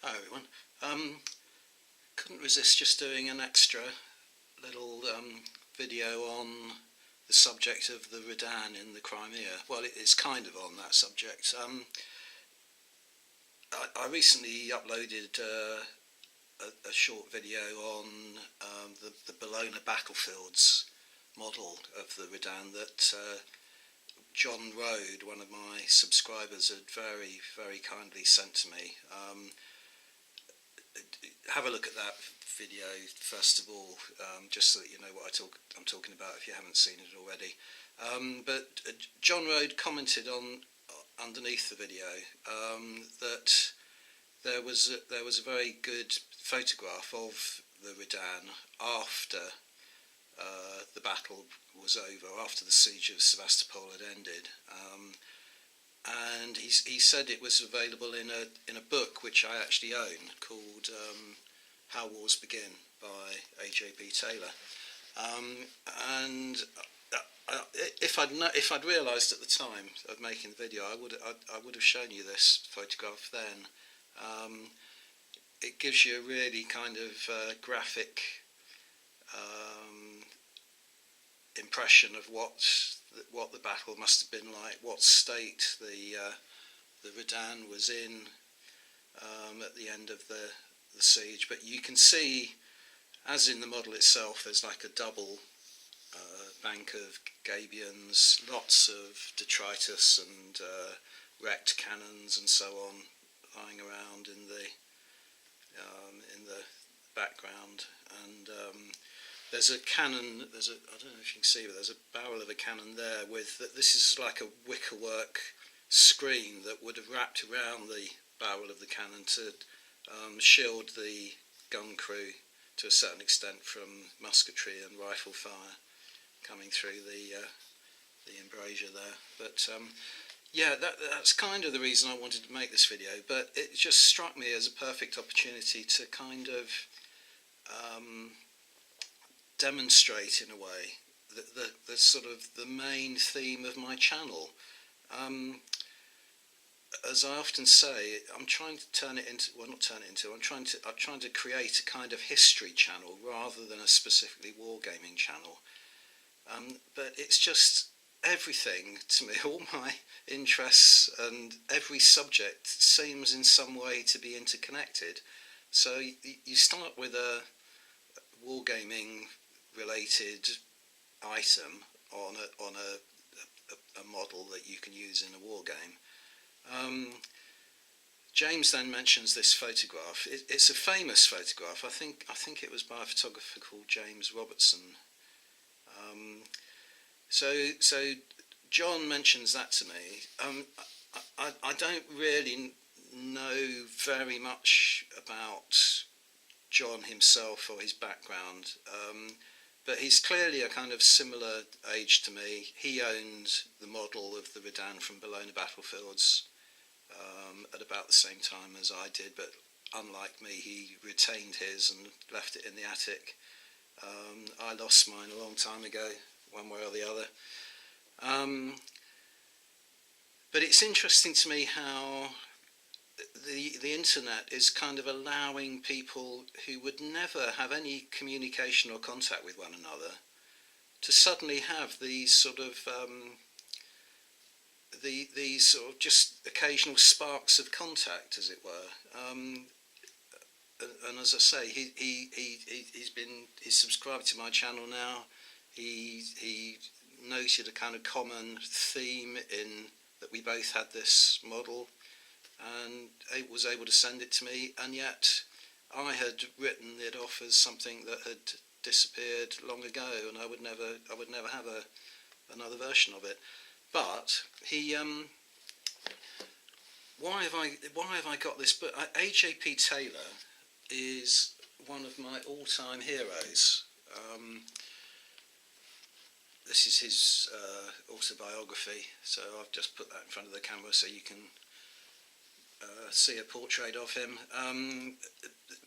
Hi everyone. Couldn't resist just doing an extra little video on the subject of the Redan in the Crimea. Well, it's kind of on that subject. I recently uploaded a short video on the Bologna battlefields model of the Redan that John Rode, one of my subscribers, had very kindly sent to me. Have a look at that video first of all, just so that you know what I'm talking about if you haven't seen it already. But John Rode commented on underneath the video that there was a very good photograph of the Redan after the battle was over, after the siege of Sevastopol had ended. And he said it was available in a book which I actually own called How Wars Begin by A.J.B. Taylor. And if I'd realised at the time of making the video, I would have shown you this photograph then. It gives you a really kind of graphic impression of what the battle must have been like, what state the Redan was in at the end of the siege. But you can see, as in the model itself, there's like a double bank of gabions, lots of detritus and wrecked cannons and so on lying around in the background. And there's a cannon, I don't know if you can see, but there's a barrel of a cannon there with, this is like a wickerwork screen that would have wrapped around the barrel of the cannon to shield the gun crew to a certain extent from musketry and rifle fire coming through the embrasure there. But yeah, that's kind of the reason I wanted to make this video, but it just struck me as a perfect opportunity to kind of demonstrate in a way the sort of the main theme of my channel. As I often say, I'm trying to turn it into, well, not turn it into, I'm trying to create a kind of history channel rather than a specifically wargaming channel. But it's just everything to me, all my interests and every subject seems in some way to be interconnected. So you start with a wargaming related item on a model that you can use in a war game. James then mentions this photograph. It's a famous photograph. I think it was by a photographer called James Robertson. So John mentions that to me. I don't really know very much about John himself or his background, but he's clearly a kind of similar age to me. He owned the model of the Redan from Bologna battlefields at about the same time as I did, but unlike me, he retained his and left it in the attic. I lost mine a long time ago, one way or the other. But it's interesting to me how the internet is kind of allowing people who would never have any communication or contact with one another to suddenly have these sort of these sort of just occasional sparks of contact, as it were. And as I say, he's subscribed to my channel now. He noted a kind of common theme in that we both had this model, and was able to send it to me, and yet I had written it off as something that had disappeared long ago, and I would never have another version of it. But he, why have I got this book? A.J.P. Taylor is one of my all-time heroes. This is his autobiography, so I've just put that in front of the camera so you can see a portrait of him.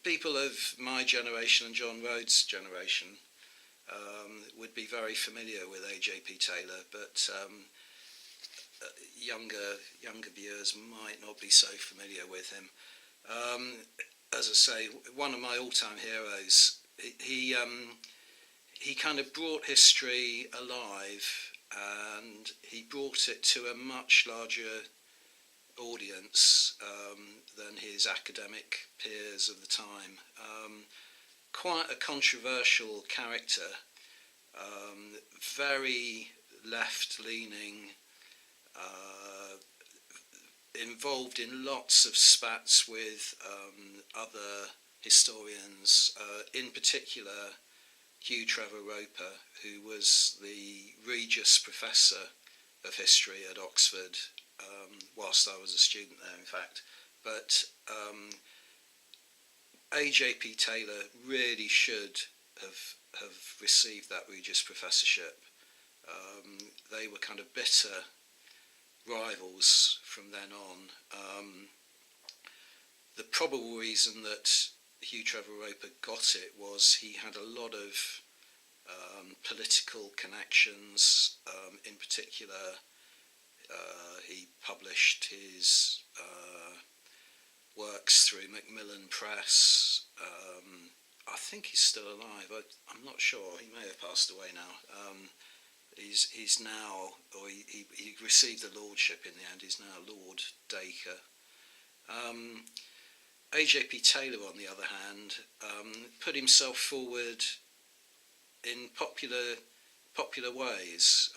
People of my generation and John Rhodes' generation would be very familiar with A.J.P. Taylor, but younger viewers might not be so familiar with him. Um, as I say, one of my all-time heroes. He kind of brought history alive, and he brought it to a much larger audience than his academic peers of the time. Quite a controversial character, very left-leaning, uh, involved in lots of spats with other historians, in particular Hugh Trevor Roper, who was the Regius Professor of History at Oxford, whilst I was a student there, in fact. But A.J.P. Taylor really should have received that Regius Professorship. They were kind of bitter rivals from then on. The probable reason that Hugh Trevor Roper got it was he had a lot of political connections. In particular, he published his works through Macmillan Press. I think he's still alive. I'm not sure. He may have passed away now. He's now, or he received the lordship in the end. He's now Lord Dacre. A.J.P. Taylor, on the other hand, put himself forward in popular ways.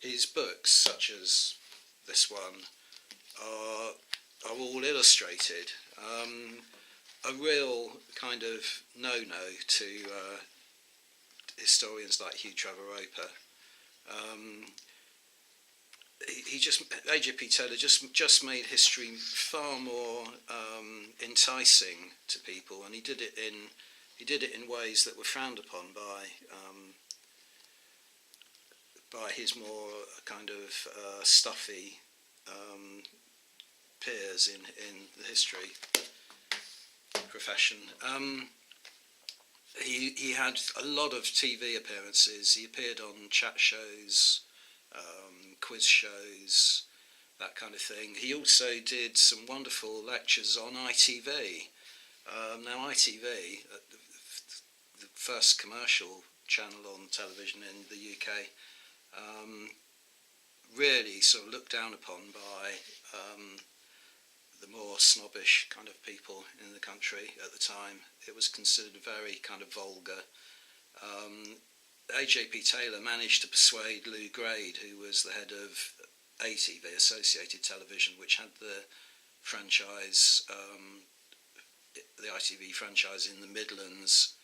His books, such as this one, are all illustrated. A real kind of no-no to historians like Hugh Trevor Roper. A.J.P. Taylor just made history far more enticing to people, and he did it in ways that were frowned upon by his more kind of stuffy peers in the history profession. He had a lot of TV appearances. He appeared on chat shows, quiz shows, that kind of thing. He also did some wonderful lectures on ITV. Now ITV, the first commercial channel on television in the UK, really sort of looked down upon by the more snobbish kind of people in the country at the time. It was considered very kind of vulgar. A.J.P. Taylor managed to persuade Lou Grade, who was the head of ATV, Associated Television, which had the franchise, the ITV franchise in the Midlands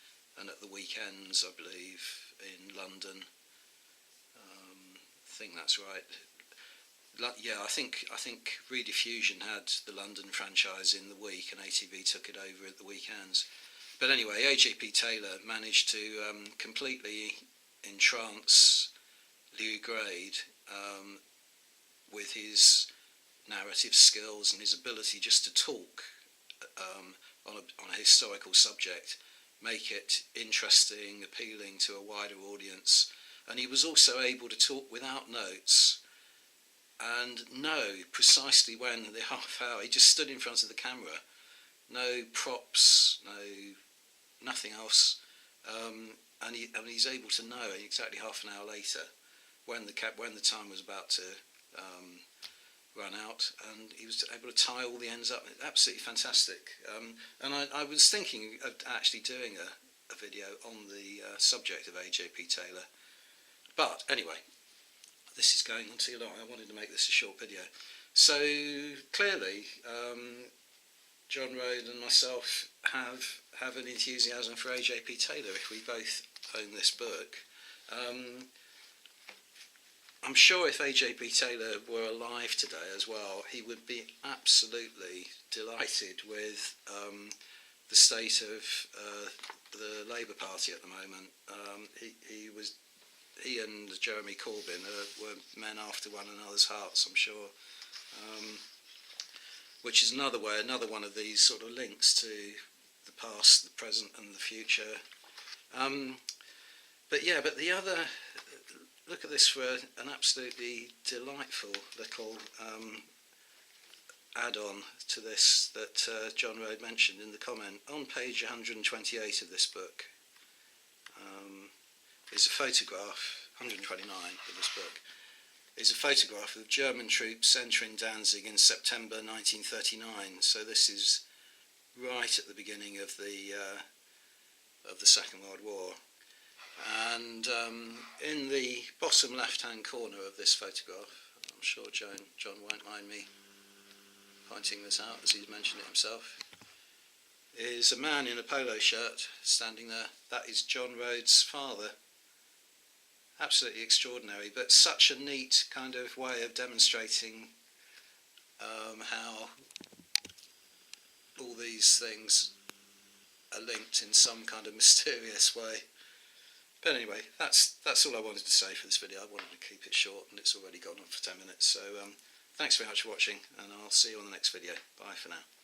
and at the weekends, I believe, in London. I think that's right. Yeah, I think Rediffusion had the London franchise in the week, and ATV took it over at the weekends. But anyway, A.J.P. Taylor managed to completely entrance Lou Grade with his narrative skills and his ability just to talk on a historical subject, make it interesting, appealing to a wider audience. And he was also able to talk without notes and know precisely when the half hour. He just stood in front of the camera, no props, nothing else, and he's able to know exactly half an hour later when the time was about to run out, and he was able to tie all the ends up. Absolutely fantastic. And I was thinking of actually doing a video on the subject of A.J.P. Taylor, but anyway, this is going on too long. I wanted to make this a short video. So clearly, John Rode and myself have an enthusiasm for A.J.P. Taylor if we both own this book. I'm sure if A.J.P. Taylor were alive today as well, he would be absolutely delighted with the state of the Labour Party at the moment. He and Jeremy Corbyn were men after one another's hearts, I'm sure. Which is another one of these sort of links to the past, the present, and the future. But the other, look at this for an absolutely delightful little add-on to this that John Rode mentioned in the comment. On page 128 of this book is a photograph, 129 of this book, is a photograph of German troops entering Danzig in September 1939. So this is right at the beginning of the Second World War. And in the bottom left-hand corner of this photograph, I'm sure John won't mind me pointing this out as he's mentioned it himself, is a man in a polo shirt standing there. That is John Rhodes' father. Absolutely extraordinary, but such a neat kind of way of demonstrating how all these things are linked in some kind of mysterious way. But anyway, that's all I wanted to say for this video. I wanted to keep it short, and it's already gone on for 10 minutes. So thanks very much for watching, and I'll see you on the next video. Bye for now.